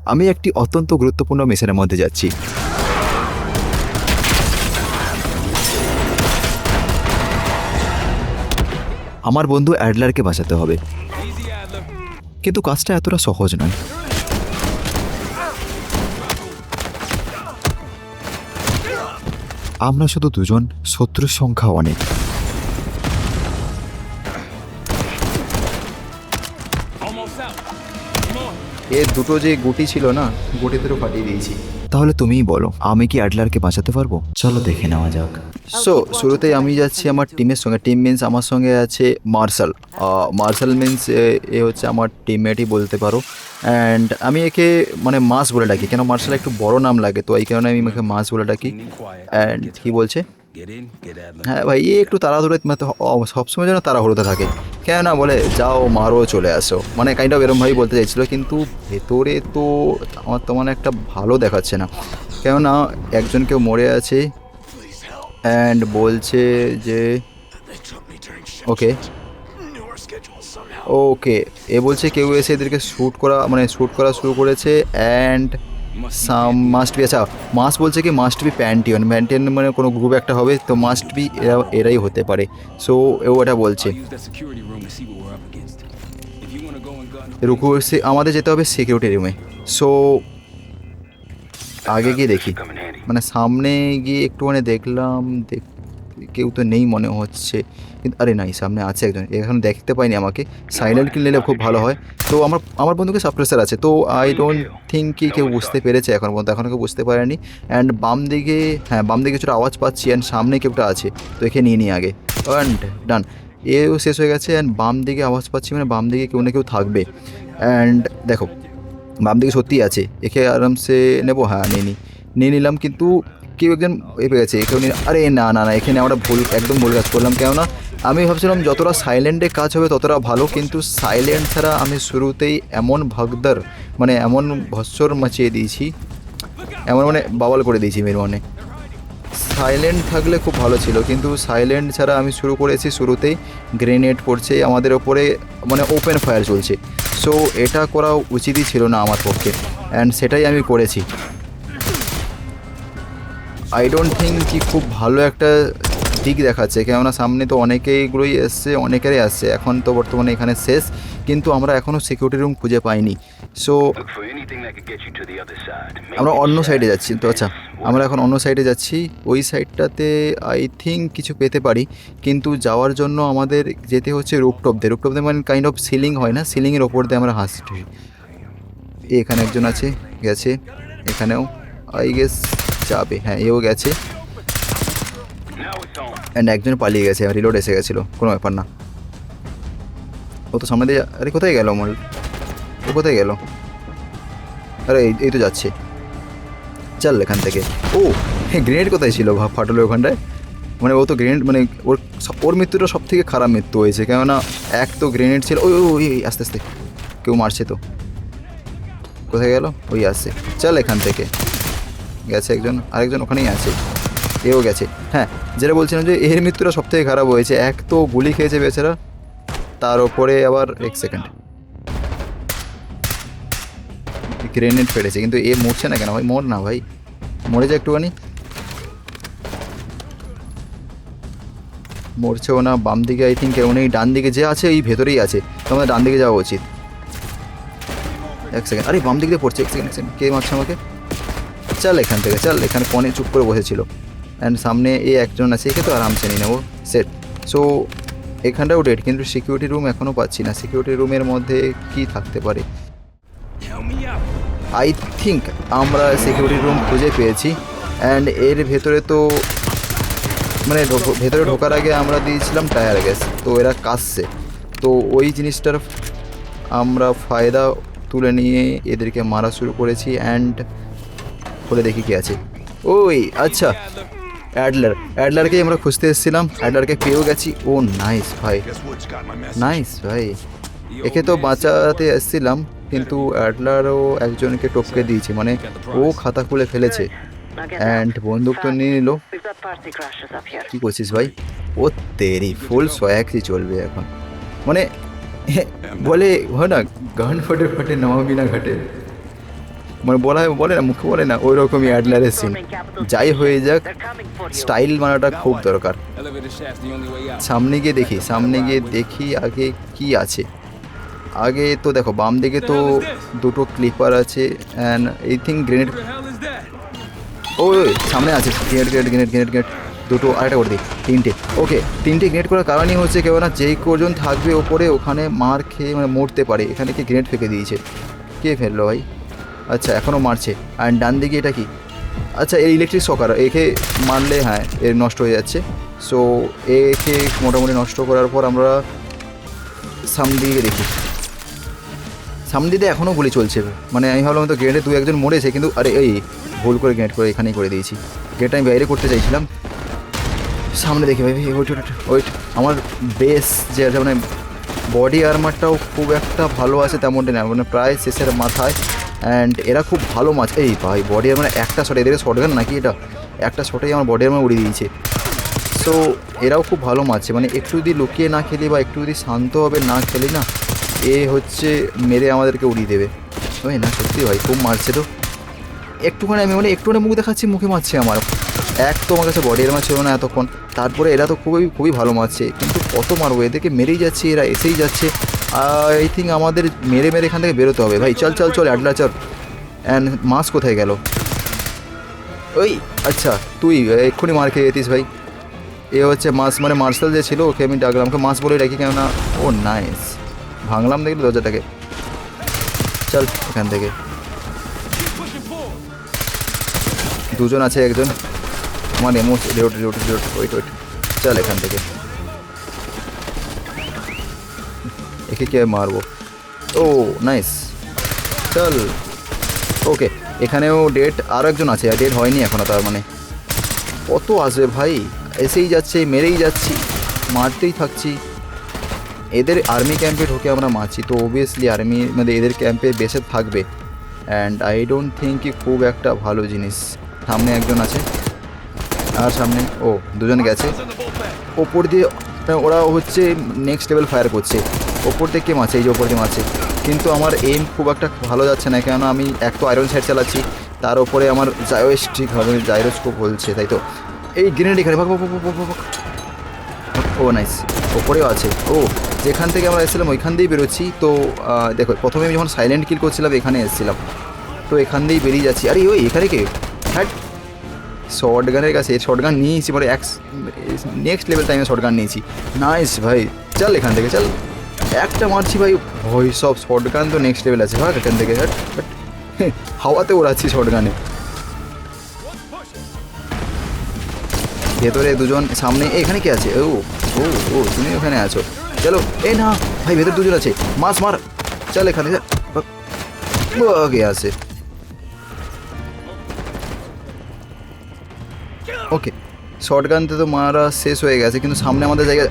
আমি একটি অত্যন্ত গুরুত্বপূর্ণ মিশনের মধ্যে যাচ্ছি। আমার বন্ধু অ্যাডলারকে বাঁচাতে হবে, কিন্তু কাজটা এতটা সহজ নয়। আমরা শুধু দুজন, শত্রুর সংখ্যা অনেক। এর দুটো যে গুটি ছিল না, গুটি দুটো ফাটিয়ে দিয়েছি। তাহলে তুমিই বলো, আমি কি অ্যাডলারকে বাঁচাতে পারবো? চলো দেখে নেওয়া যাক। শুরুতেই আমি যাচ্ছি আমার টিমের সঙ্গে। টিম মিন্স আমার সঙ্গে আছে মার্শাল। মার্শাল মিন্স এ হচ্ছে আমার টিমমেটই বলতে পারো। অ্যান্ড আমি একে মানে মাস বলে ডাকি, কেন মার্শাল একটু বড় নাম লাগে, তো এই কারণে আমি একে মাস বলে ডাকি। অ্যান্ড কি বলছে? হ্যাঁ ভাই, এ একটু তাড়াহুড়ো, সবসময় যেন তাড়াহুড়োতে থাকে। কেন না বলে যাও মারো চলে আসো, মানে কাইন্ড অফ এরমভাবেই বলতে চাইছিলো, কিন্তু ভেতরে তো আমার তো মানে একটা ভালো দেখাচ্ছে না। কেননা একজন কেউ মরে আছে অ্যান্ড বলছে যে ওকে ওকে এ বলছে কেউ এসে এদেরকে শ্যুট করা শুরু করেছে। অ্যান্ড সাম মাস্ট বি, আচ্ছা মাস্ট বলছে কি মাস্ট বি প্যান্টিয়ন মানে কোনো গ্রুপ একটা হবে, তো মাস্ট বি এরাই হতে পারে। সো ও এটা বলছে। রুকু আমাদের যেতে হবে সিকিউরিটি রুমে। সো আগে গিয়ে দেখি, মানে সামনে গিয়ে একটুখানি দেখলাম, কেউ তো নেই মনে হচ্ছে, কিন্তু আরে নাই, সামনে আছে একজন, এখন দেখতে পাইনি আমাকে। সাইলেন্ট কিল নিলে খুব ভালো হয়। তো আমার বন্ধুকে সাপ্রেসার আছে, তো আই ডোন্ট থিঙ্ক কি কেউ বুঝতে পেরেছে এখন পর্যন্ত, এখনও কেউ বুঝতে পারেনি। অ্যান্ড বাম দিকে, হ্যাঁ বাম দিকে কিছুটা আওয়াজ পাচ্ছি, অ্যান্ড সামনে কেউটা আছে, তো একে নিয়ে নিই আগে। অ্যান্ড ডান, এও শেষ হয়ে গেছে। অ্যান্ড বাম দিকে আওয়াজ পাচ্ছি, মানে বাম দিকে কেউ না কেউ থাকবে। অ্যান্ড দেখো বাম দিকে সত্যিই আছে, একে আরামসে নেবো। হ্যাঁ নিয়ে নিলাম, কিন্তু কেউ একজন পেয়ে গেছে, কেউ নিয়ে, আরে না না না, এখানে আমরা একদম ভুল কাজ করলাম। কেননা আমি ভাবছিলাম যতটা সাইলেন্টে কাজ হবে ততটা ভালো, কিন্তু সাইলেন্ট ছাড়া আমি শুরুতেই এমন ভাগদার, মানে এমন ভস্বর মাচিয়ে দিয়েছি, এমন মানে বাওয়াল করে দিয়েছি মেয়ের মনে। সাইলেন্ট থাকলে খুব ভালো ছিল, কিন্তু সাইলেন্ট ছাড়া আমি শুরু করেছি, শুরুতেই গ্রেনেড পড়ছে আমাদের ওপরে, মানে ওপেন ফায়ার চলছে। সো এটা করা উচিতই ছিল না আমার পক্ষে, অ্যান্ড সেটাই আমি করেছি। আই ডোন্ট থিঙ্ক কি খুব ভালো একটা দিক দেখাচ্ছে, কেননা সামনে তো অনেকেইগুলোই এসছে, অনেকেরই আসছে, এখন তো বর্তমানে এখানে শেষ, কিন্তু আমরা এখনও সিকিউরিটি রুম খুঁজে পাইনি। সো আমরা অন্য সাইডে যাচ্ছি, তো আচ্ছা আমরা এখন অন্য সাইডে যাচ্ছি। ওই সাইডটাতে আই থিঙ্ক কিছু পেতে পারি, কিন্তু যাওয়ার জন্য আমাদের যেতে হচ্ছে রুপটপ দিয়ে, মানে কাইন্ড অফ সিলিং হয় না, সিলিংয়ের ওপর দিয়ে আমরা হাসছি। এখানে একজন আছে, গেছে, এখানেও আই গেস যাবে, হ্যাঁ এও গেছে। অ্যান্ড একজন পালিয়ে গেছে, রিলোড এসে গেছিলো, কোনো ব্যাপার না। ও তো সামনে দিয়ে, আরে কোথায় গেল মল, ও কোথায় গেল? আরে এই তো যাচ্ছে, চল এখান থেকে। ও গ্রেনেড কোথায় ছিল ফাটলো ওখানটায়, মানে ও তো গ্রেনেড, মানে ওর মৃত্যুটা সব থেকে খারাপ মৃত্যু হয়েছে, কেননা এক তো গ্রেনেড ছিল। ওই আস্তে আস্তে কেউ মারছে তো, কোথায় গেল? ওই আসছে, চল এখান থেকে। গেছে একজন, আরেকজন ওখানেই আছে, এও গেছে। হ্যাঁ যেটা বলছিলাম যে এর মৃত্যুটা সব থেকে খারাপ হয়েছে, এক তো গুলি খেয়েছে বেচারা, তার ওপরে আবার এক সেকেন্ড গ্রেনেড ফেলেছে, কিন্তু এ মরছে না কেন ভাই? মর না ভাই, মরে যায় একটুখানি। মরছেও না। বাম দিকে আই থিঙ্ক কেউ নেই, ডান দিকে যে আছে এই ভেতরেই আছে, তো আমাদের ডান দিকে যাওয়া উচিত। এক সেকেন্ড, আরে বাম দিক দিয়ে পড়ছে, এক সেকেন্ড কে মারছে আমাকে? চল এখান থেকে, চল, এখানে কনে চুপ করে বসেছিল। অ্যান্ড সামনে এই একজন আছে, একে তো আরামসে নিয়ে নেবো, সেট। সো এখানটাও ডেট, কিন্তু সিকিউরিটি রুম এখনও পাচ্ছি না। সিকিউরিটি রুমের মধ্যে কি থাকতে পারে? আই থিঙ্ক আমরা সিকিউরিটি রুম খুঁজে পেয়েছি। অ্যান্ড এর ভেতরে তো মানে ভেতরে ঢোকার আগে আমরা দিয়েছিলাম টায়ার গ্যাস, তো এরা কাশছে, তো ওই জিনিসটার আমরা ফায়দা তুলে নিয়ে এদেরকে মারা শুরু করেছি। অ্যান্ড বলে দেখি কি আছে। ওই আচ্ছা, অ্যাডলারকেই আমরা খুঁজতে এসেছিলাম, অ্যাডলারকে পেয়েও গেছি। ও নাইস ভাই, নাইস ভাই, একে তো বাঁচাতে এসেছিলাম, কিন্তু অ্যাডলারও একজনকে টপকে দিয়েছে, মানে ও খাতা খুলে ফেলেছে। অ্যান্ড বন্দুক তো নিয়ে নিল। কী করছিস ভাই? ও তেরি ফুল সোয়াক্সই চলবে এখন, মানে বলে হয় না, গান ফটে ফটে নামাবি না ঘাটে। মানে বলে না মুখে বলে না ওই রকমই অ্যাডলারের সিন। যাই হয়ে যাক, স্টাইল মারাটা খুব দরকার। সামনে গিয়ে দেখি আগে কি আছে। আগে তো দেখো বাম দিকে তো দুটো ক্লিপার আছে অ্যান্ড এই থিঙ্ক গ্রেনেড। ওই সামনে আছে গ্রেনেড দুটো, আরেকটা করে দিই, তিনটে। ওকে, তিনটে গ্রেনেড করার কারণই হচ্ছে কেননা যেই কজন থাকবে ওপরে ওখানে মার খেয়ে মানে মরতে পারে। এখানে কি গ্রেনেড ফেঁকে দিয়েছে, কে ফেললো ভাই? আচ্ছা এখনও মারছে। অ্যান্ড ডান দিকে এটা কি? আচ্ছা এর ইলেকট্রিক শকার, একে মারলে হ্যাঁ এর নষ্ট হয়ে যাচ্ছে। সো একে মোটামুটি নষ্ট করার পর আমরা সামনে দিকে দেখি। সামনে দিকে এখনও গুলি চলছে। মানে আমি ভাবলাম তো গ্রেনেডে দু একজন মরেছে, কিন্তু আরে এই ভুল করে গ্রেনেড করে এখানেই করে দিয়েছি। গ্রেনেডটা আমি বাইরে করতে চাইছিলাম। সামনে দেখি ভাই, ওইট আমার বেস যে মানে বডি আর্মারটাও খুব একটা ভালো আছে তেমনটা না, মানে প্রায় শেষের মাথায়। অ্যান্ড এরা খুব ভালো মাছ। এই ভাই বডি আর্মার একটা শট, এদের শটগান নাকি এটা? একটা শটেই আমার বডি আর্মার উড়িয়ে দিয়েছে। সো এরাও খুব ভালো মারছে, মানে একটু যদি লুকিয়ে না খেলি বা একটু যদি শান্তভাবে না খেলি না, এ হচ্ছে মেরে আমাদেরকে উড়িয়ে দেবে। ওই না সত্যি ভাই খুব মারছে তো। একটুখানি আমি মানে একটুখানি মুখ দেখাচ্ছি, মুখে মারছে আমার। এক তো আমার কাছে বডি আর্মার ছিল না এতক্ষণ, তারপরে এরা তো খুবই ভালো মারছে, কিন্তু কত মারবো এদেরকে? মেরেই যাচ্ছে, এরা এসেই যাচ্ছে। আই থিঙ্ক আমাদের মেরে এখান থেকে বেরোতে হবে ভাই। চল অ্যাডলা চল। অ্যান্ড মাস কোথায় গেল? ওই আচ্ছা তুই এক্ষুনি মার খেয়ে যেতিস ভাই। এ হচ্ছে মাস, মানে মার্শাল যে ছিল ওকে আমি ডাকলাম, ওকে মাস বলে রাখি কেননা ও নাইস। ভাঙলাম দেখলি দরজাটাকে। চল এখান থেকে। দুজন আছে, একজন আমার ওয়েট চল এখান থেকে। একে কে মারবো? ও নাইস, চল। ওকে এখানেও ডেট, আরও একজন আছে, ডেট হয়নি এখনও। তার মানে কত আসবে ভাই? এসেই যাচ্ছে, মেরেই যাচ্ছি, মারতেই থাকছি। এদের আর্মি ক্যাম্পে ঢুকে আমরা মারছি, তো অবভিয়াসলি আর্মি মানে এদের ক্যাম্পে বেসে থাকবে। অ্যান্ড আই ডোন্ট থিঙ্ক কি খুব একটা ভালো জিনিস। সামনে একজন আছে, আর সামনে ও দুজন গেছে। ওপর দিয়ে ওরা হচ্ছে নেক্সট লেভেল ফায়ার করছে। ওপর দিয়ে কে মারছে? এই যে ওপর দিয়ে মারছে, কিন্তু আমার এইম খুব একটা ভালো যাচ্ছে না, কেননা আমি এক তো আয়রন সাইড চালাচ্ছি, তার ওপরে আমার জায়োস্টিক হবে, জাইরোস্কোপ বলছে তাই তো। এই গ্রেনেড এখানে ও নাইস, ওপরেও আছে। ও যেখান থেকে আমরা এসেছিলাম ওইখান দিয়েই বেরোচ্ছি। তো দেখো প্রথমে আমি যখন সাইলেন্ট কিল করছিলাম এখানে এসেছিলাম, তো এখান দিয়েই বেরিয়ে যাচ্ছি। আরে ওই এখানে কে? হ্যাঁ শর্ট গানের কাছে শর্ট গান নিয়েছি, মানে নেক্সট লেভেল টাইমে শর্ট গান নিয়েছি। নাইস ভাই, চল এখান থেকে চল। একটা মারছি ভাই, ভয় সব শর্ট গান তো নেক্সট লেভেল আছে। হ্যাঁ এখান থেকে হাওয়াতে ওড়াচ্ছি শর্ট গানে। ভেতরে দুজন, সামনে এখানে কে আছে? ও ও ও তুমি ওখানে আছো, চলো। এই না ভাই ভেতরে দুজন আছে, মাছ মার, চল এখানে আছে। ওকে শর্ট গানতে তো মারা শেষ হয়ে গেছে, কিন্তু সামনে আমাদের জায়গা।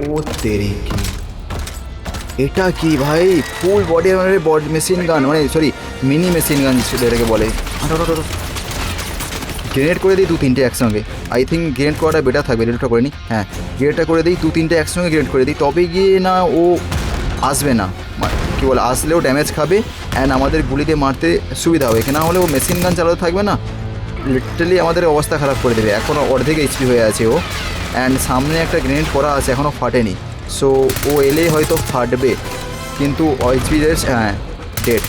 ও তেরি কি, এটা কি ভাই? ফুল বডি মেশিন গান, মানে সরি মিনি মেশিন গান এটাকে বলে। গ্রেনেড করে দিই দু তিনটে একসঙ্গে। আই থিঙ্ক গ্রেনেড করাটা বেটার থাকবে, রেডটা করে নিই। হ্যাঁ গ্রেনেডটা করে দিই, দু তিনটে একসঙ্গে গ্রেনেড করে দিই, তবে গিয়ে না ও আসবে না। কী বলে, আসলেও ড্যামেজ খাবে অ্যান্ড আমাদের গুলিতে মারতে সুবিধা হবে। না হলে ও মেশিন গান চালাতে থাকবে না, লিটারালি আমাদের অবস্থা খারাপ করে দেবে। এখনও অর্ধেক এইচপি হয়ে আছে ও, অ্যান্ড সামনে একটা গ্রেনেড করা আছে এখনও ফাটেনি। সো ও এলেই হয়তো ফাটবে, কিন্তু এইচপি হ্যাঁ ডেড।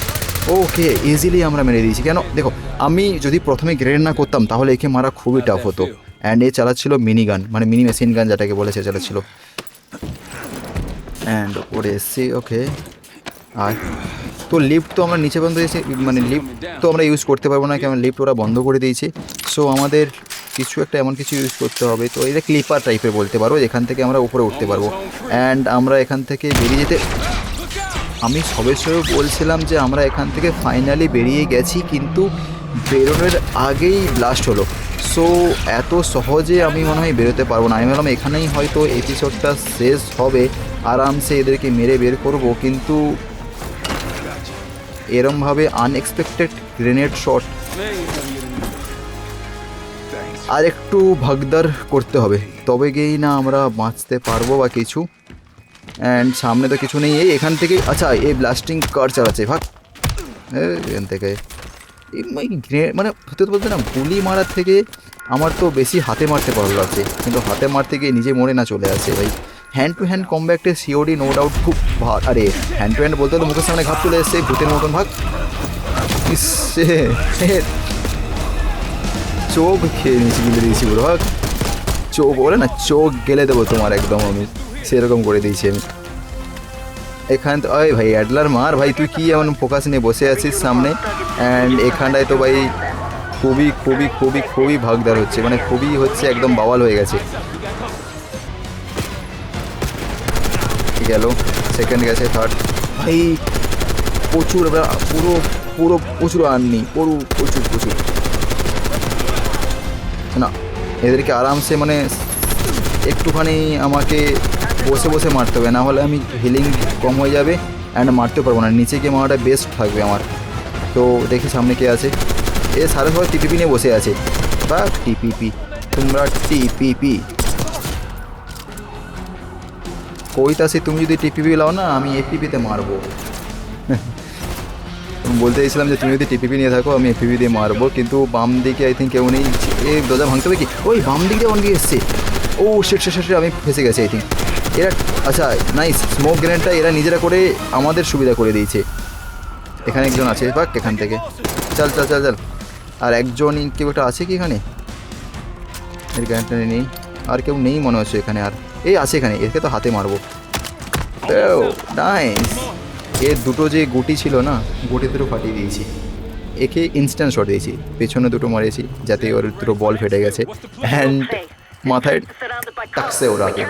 ওকে ইজিলি আমরা মেরে দিয়েছি। কেন দেখো, আমি যদি প্রথমে গ্রেনেড না করতাম তাহলে একে মারা খুবই টাফ হতো। অ্যান্ড এ চালাচ্ছিল মিনি গান, মানে মিনি মেশিন গান যেটাকে বলেছে চালাচ্ছিল। অ্যান্ড ওপরে এসছি। ওকে আর তো লিফট তো আমরা নিচে পর্যন্ত এসে, মানে লিফট তো আমরা ইউজ করতে পারবো না, কেমন লিফট ওরা বন্ধ করে দিয়েছে। সো আমাদের কিছু একটা এমন কিছু ইউজ করতে হবে। তো এটা ক্লিপার টাইপের বলতে পারবো, যেখান থেকে আমরা উপরে উঠতে পারবো। অ্যান্ড আমরা এখান থেকে বেরিয়ে যেতে, আমি সবে বলছিলাম যে আমরা এখান থেকে ফাইনালি বেরিয়ে গেছি, কিন্তু বেরোনোর আগেই ব্লাস্ট হলো। সো এত সহজে আমি মনে হয় বেরোতে পারবো না। আমি ভাবলাম এখানেই হয়তো এপিসোডটা শেষ হবে, আরামসে এদেরকে মেরে বের করব, কিন্তু এরমভাবে আনএক্সপেক্টেড গ্রেনেড শট আর একটু ভাগদার করতে হবে, তবে গিয়েই না আমরা বাঁচতে পারবো বা কিছু। অ্যান্ড সামনে তো কিছু নেই, এই এখান থেকে। আচ্ছা এই ব্লাস্টিং কার চালাচ্ছে, ভাগ এখান থেকে মানে সত্যি কথা বলতে না, গুলি মারার থেকে আমার তো বেশি হাতে মারতে ভালো লাগছে, কিন্তু হাতে মারতে গিয়ে নিজে মরে না চলে আসে ভাই। হ্যান্ড টু হ্যান্ড কম্ব্যাক্টে সিওডি নো ডাউট খুব ভালো। আরে হ্যান্ড টু হ্যান্ড বলতে তো মুখের সামনে ঘাপ চলে এসছে ভূতের মতন, ভাগ। চোখ খেয়ে নিয়েছি, গিলে দিয়েছি পুরো, ভাগ। চোখ বলে না, চোখ গেলে দেবো তোমার একদম, আমি সেরকম করে দিয়েছি আমি এখান। ওই ভাই অ্যাডলার মার ভাই, তুই কি এমন ফোকাস নিয়ে বসে আছিস সামনে? অ্যান্ড এখানটায় তো ভাই খুবই খুবই খুবই খুবই ভাগদার হচ্ছে, মানে খুবই হচ্ছে, একদম বাওয়াল হয়ে গেছে। গেল, সেকেন্ড গেছে, থার্ড ভাই প্রচুর, পুরো পুরো প্রচুর আননি, প্রচুর প্রচুর না। এদেরকে আরামসে মানে একটুখানি আমাকে বসে বসে মারতে হবে, না হলে আমি হিলিং কম হয়ে যাবে অ্যান্ড মারতে পারবো না। নিচে গিয়ে মারাটা বেস্ট থাকবে আমার। তো দেখি সামনে কে আছে। এ সারা সবাই টিপিপি নিয়ে বসে আছে, বা টিপিপি, তোমরা টিপিপি কইতাছি, তুমি যদি টিপিপি লাও না, আমি এপিপিতে মারবো। বলতে চাইছিলাম যে তুমি যদি টিপিপি নিয়ে থাকো, আমি এপিপি দিয়ে মারবো, কিন্তু বাম দিকে আই থিঙ্ক কেউ নেই। এই দরজা ভাঙতে হবে কি? ওই বাম দিক দিয়ে অনেকে এসছে। ও শেট শেট শেট, আমি ফেসে গেছি আই থিঙ্ক। এরা আচ্ছা নাইস, স্মোক গ্রেনেডটা এরা নিজেরা করে আমাদের সুবিধা করে দিয়েছে। এখানে একজন আছে, বাক এখান থেকে, চল চল চল চল। আর একজনই কেউ একটা আছে কি এখানে? এর গ্রেনেডটা নেই, আর কেউ নেই মনে হচ্ছে এখানে। আর এই আছে এখানে, একে তো হাতে মারবো। নাইস, এর দুটো যে গুটি ছিল না, গুটি দুটো ফাটিয়ে দিয়েছি। একে ইনস্ট্যান্ট শট দিয়েছি, পেছনে দুটো মারিয়েছি যাতে ওর দুটো বল ফেটে গেছে, হ্যান্ড মাথায় টাকছে ওরাকে।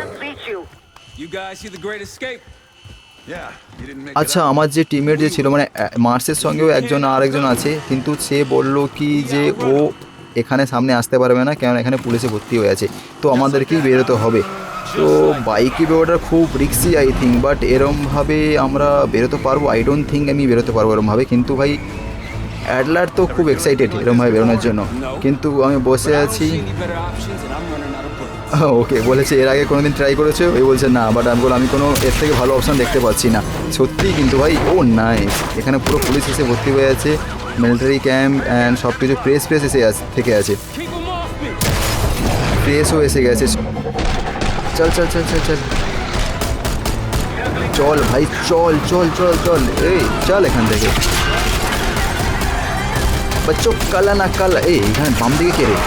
আচ্ছা আমার যে টিমের যে ছিল, মানে মার্সের সঙ্গেও একজন আর একজন আছে, কিন্তু সে বললো কি যে ও এখানে সামনে আসতে পারবে না, কেন এখানে পুলিশে ভর্তি হয়ে আছে, তো আমাদেরকেই বেরোতে হবে। তো বাইকে বেরোটা খুব রিক্সি আই থিঙ্ক, বাট এরমভাবে আমরা বেরোতে পারবো, আই ডোন্ট থিঙ্ক আমি বেরোতে পারবো এরমভাবে। কিন্তু ভাই অ্যাডলার তো খুব এক্সাইটেড এরমভাবে বেরোনোর জন্য, কিন্তু আমি বসে আছি। ওকে বলেছে এর আগে কোনো দিন ট্রাই করেছে, ওই বলছে না, বাট আমি বললাম আমি কোনো এর থেকে ভালো অপশান দেখতে পাচ্ছি না সত্যি। কিন্তু ভাই ও নাইস, এখানে পুরো পুলিশ এসে ভর্তি হয়ে আছে, মিলিটারি ক্যাম্প অ্যান্ড সব কিছু, প্রেস এসে থেকে আছে, প্রেসও এসে গেছে। চল চল চল চল চল চল ভাই, চল চল চল চল, এই চল এখান থেকে। বাচ্চো কালা না কালা, এই এখানে বাম দিকে কে রে?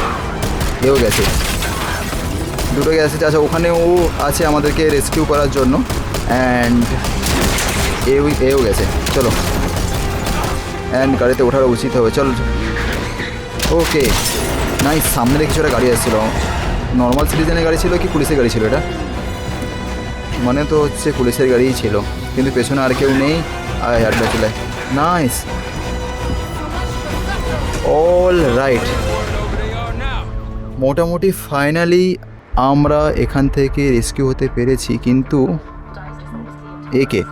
এও গেছে, দুটো গেছে। আচ্ছা ওখানে ও আছে আমাদেরকে রেস্কিউ করার জন্য, অ্যান্ড এও গেছে। চলো, অ্যান্ড গাড়িতে ওঠার উচিত হবে, চল। ওকে নাইস, সামনে দিয়ে কিছু একটা গাড়ি আসছিলো, নর্মাল সিটিজেনের গাড়ি ছিল কি পুলিশের গাড়ি ছিল এটা? মানে তো হচ্ছে পুলিশের গাড়িই ছিল, কিন্তু পেছনে আর কেউ নেই। আর হেয়ারটা চলে, নাইস, অল রাইট। মোটামুটি ফাইনালি আমরা এখান থেকে রেস্কিউ হতে পেরেছি, কিন্তু একে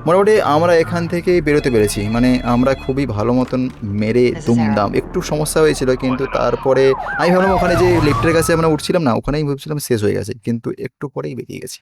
মোটামুটি আমরা এখান থেকে বেরোতে পেরেছি, মানে আমরা খুবই ভালো মতন মেরে দুমদাম। একটু সমস্যা হয়েছিল, কিন্তু তারপরে আমি ভাবলাম ওখানে যে লিফটের কাছে আমরা উঠছিলাম না, ওখানেই ভাবছিলাম শেষ হয়ে গেছে, কিন্তু একটু পরেই বেরিয়ে গেছি।